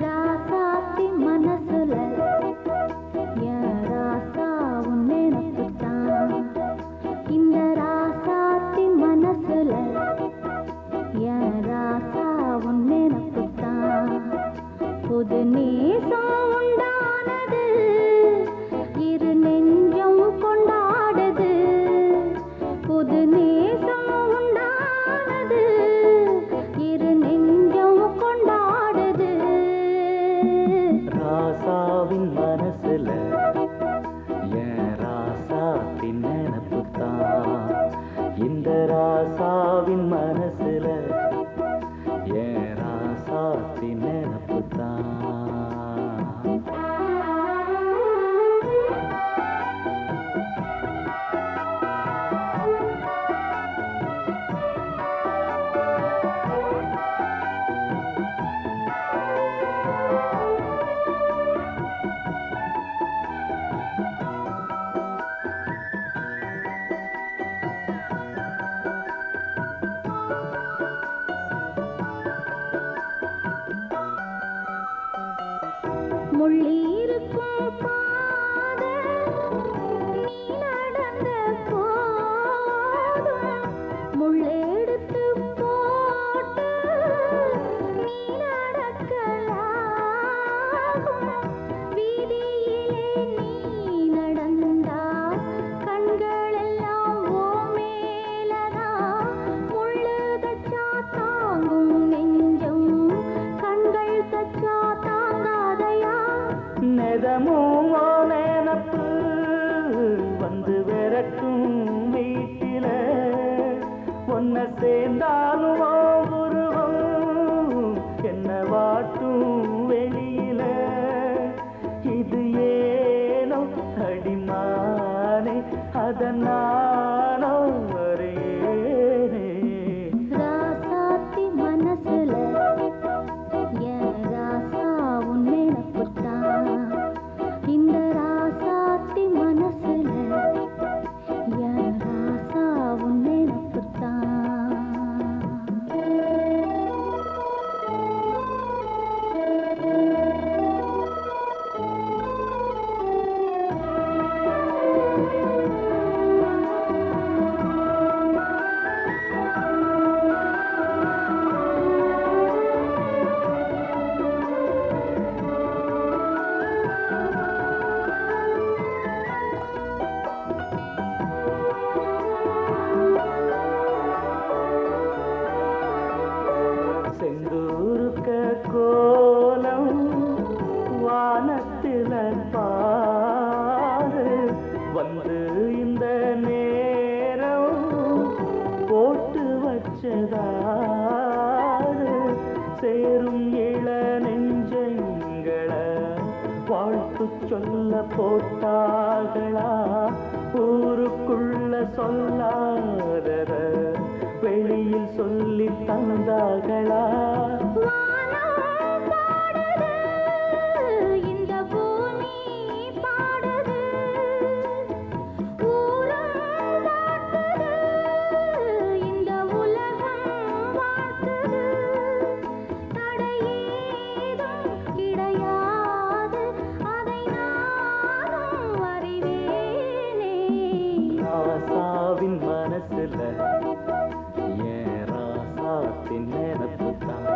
ராசாத்தி மனசுல என் ராசா உன் நினைப்புத்தான். இந்த ராசாத்தி மனசுல என் ராசா உன் நினைப்புத்தான். புது நேசம் உண்டானது, இரு நெஞ்சம் கொண்டாடுது. புது நேசம் உண்டானது, இரு நெஞ்சம் கொண்டாடுது. ராசாவின் மனசுல என் ராசாத்தின் நினைப்புத்தான். இந்த ராசாவின் மனசுல என் ராசாத்தின் நினைப்புத்தான். முள்ளிருக்கும் பாதை நீ நடந்த போதும், முள்ளெடுத்து போட்டு நீ நடக்கலாகும். வீதியிலே நீ நடந்தா கண்களெல்லாம் ஓ மேலதான். முள்ளு தச்சா தாங்கும் நெஞ்சம், கண்கள் தச்சா தாங்காதையா. நெதமும் நினப்பு வந்து விரட்டும் வீட்டில, ஒன்ன சேர்ந்தாலும் உருவம் என்ன வாட்டும் வெளியில. இது ஏனோ அடிமானே அதனானோ வரேனே. ராசாத்தி மனசுல என் ராசா உன் நினைப்புத்தான். இந்த ராசாத்தி மனசுல என் ராசா உன் நினைப்புத்தான். செந்தூருக்க கோலம் வானத்தில பாரு, வந்து இந்த நேரம் போட்டு வச்சதாரு. சேரும் இள நெஞ்சங்களை வாழ்த்து சொல்ல போட்டார்களா, ஊருக்குள்ள சொல்லாதத வெளியில் சொல்லி தந்தார்களா. வானம் பாடுது, இந்த பூமி பாடுது. ஊரும் வாழ்த்துது, இந்த உலகம் வாழ்த்துது. தடையேதும் கிடையாது, அதை நானும் அறிவேனே. ராசாவின் மனசுல என் ராசாத்தின் நினைப்புத்தான்.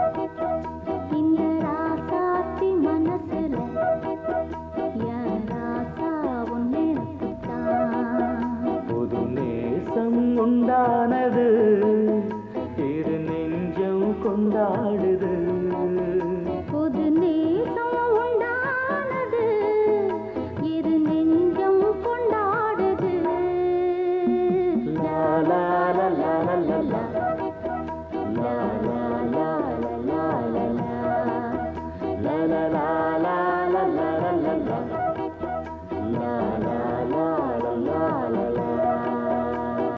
இந்த ராசாத்தி மனசுல என் ராசா உன் நினைப்புத்தான். புது நேசம் உண்டானது,